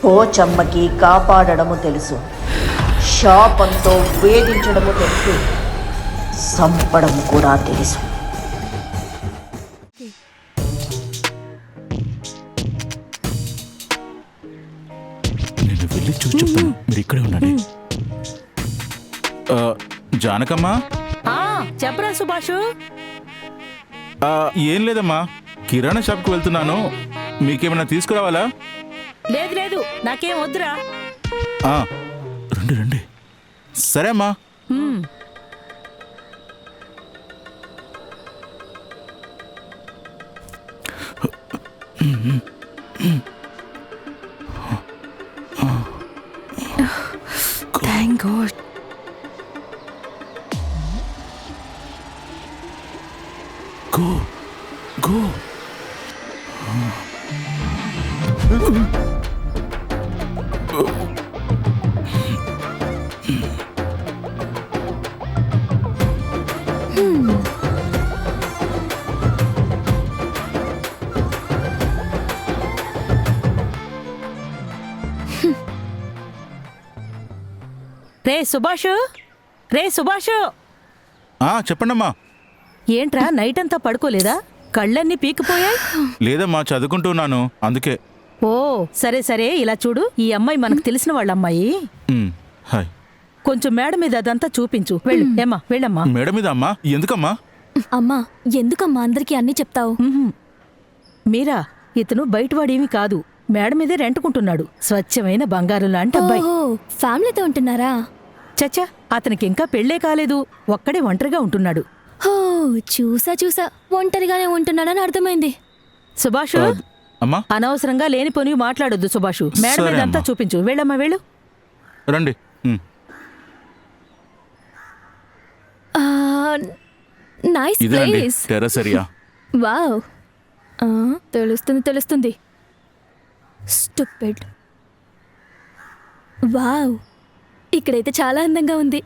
పోచమ్మకి కాపాడడము తెలుసు, శాపంతో వేధించడము తెలుసు, సంపడం కూడా తెలుసు. నేను వెళ్ళి చూసి చెప్తాను, మీరు ఇక్కడే ఉండండి. జానకమ్మా. చెప్పరా సుభాషు. ఏం లేదమ్మా, కిరాణా షాప్కి వెళ్తున్నాను, మీకేమైనా తీసుకురావాలా? లేదు లేదు, నాకేం వద్దురా. రండి రండి. సరే అమ్మా. Thank God. Go, go. రే సుభాషు, రే సుభాషు. చెప్పండమ్మా. ఏంట్రా నైట్ అంతా పడుకోలేదా? కళ్ళన్నీ పీకిపోయాయి. లేదమ్మా, చదువుకుంటున్నాను అందుకే. ఓ సరే సరే, ఇలా చూడు, ఈ అమ్మాయి మనకు తెలిసిన వాళ్ళ అమ్మాయి. హాయ్. కొంచెం మేడ మీద అదంతా చూపించు. వెళ్ళు ఏమ్మా, వెళ్ళమ్మా. మేడ మీద అమ్మా? ఎందుకమ్మా? అమ్మా ఎందుకమ్మా అందరికీ అన్నీ చెప్తావు? మీరా, ఇతను బయటవాడేమీ కాదు, మేడ మీదే రెంటుకుంటున్నాడు. స్వచ్ఛమైన బంగారం లాంటి అబ్బాయి. ఫ్యామిలీతో ఉంటున్నారా? చచ్చా, అతనికి ఇంకా పెళ్లే కాలేదు, ఒక్కడే ఒంటరిగా ఉంటున్నాడు. హో చూసా చూసా, ఒంటరిగానే ఉంటున్నాడని అర్థమైంది. సుభాషు, అమ్మా అనవసరంగా లేనిపోని మాట్లాడొద్దు సుభాషు. మేడ సరే మీద అంతా అమ్మా. చూపించు. వెళ్ళమ్మా వెళ్ళు. రండి. నైస్ ఇదేనండి ప్లేస్. Terrace area. వావ్, తెలుస్తుంది తెలుస్తుంది. స్టూపిడ్. వావ్, ఇక్కడైతే చాలా అందంగా ఉంది.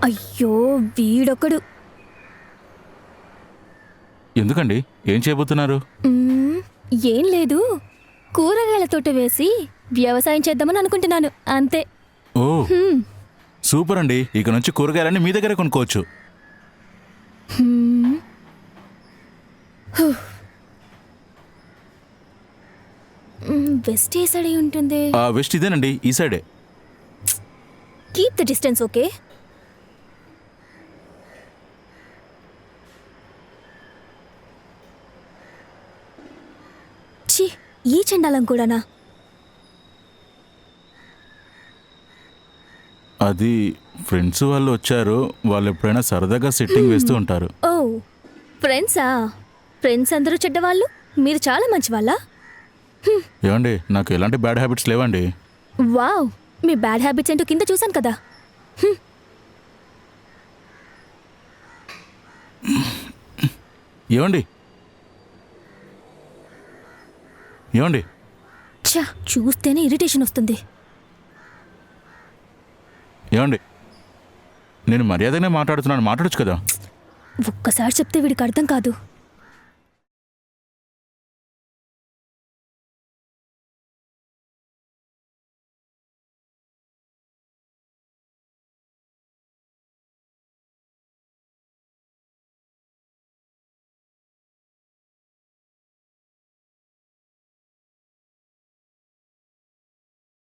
అయ్యో వీడొకడు. ఎందుకండి, ఏం చేయబోతున్నారు? ఏం లేదు, కూరగాయల తోట వేసి వ్యవసాయం చేద్దామని అనుకుంటున్నాను అంతే. ఓ సూపర్ అండి, ఇక నుంచి కూరగాయలన్నీ మీ దగ్గరే కొనుక్కోవచ్చు. వెస్ట్ ఏ సైడ్ ఉంటుంది? వెస్ట్ ఇదేనండి, ఈ సైడే. Keep the distance okay. ఛీ, ఈ చండాలం కూడానా? అది ఫ్రెండ్స్ వాళ్ళు వచ్చారు, వాళ్ళు ఎప్పుడైనా సరదాగా సెట్టింగ్ వేస్తూ ఉంటారు. ఓ ఫ్రెండ్సా? ఫ్రెండ్స్ అందరూ చెడ్డవాళ్ళు, మీరు చాలా మంచి వాళ్ళా? ఏమండి, నాకు ఎలాంటి బ్యాడ్ హ్యాబిట్స్ లేవండి. వావ్, మీ బ్యాడ్ హ్యాబిట్స్ ఏంటో కింద చూశాను కదా. ఏమండి ఏమండి ఛా, చూస్తేనే ఇరిటేషన్ వస్తుంది. ఏమండి, నేను మర్యాదగానే మాట్లాడుతున్నాను, మాట్లాడొచ్చు కదా. ఒక్కసారి చెప్తే వీడికి అర్థం కాదు.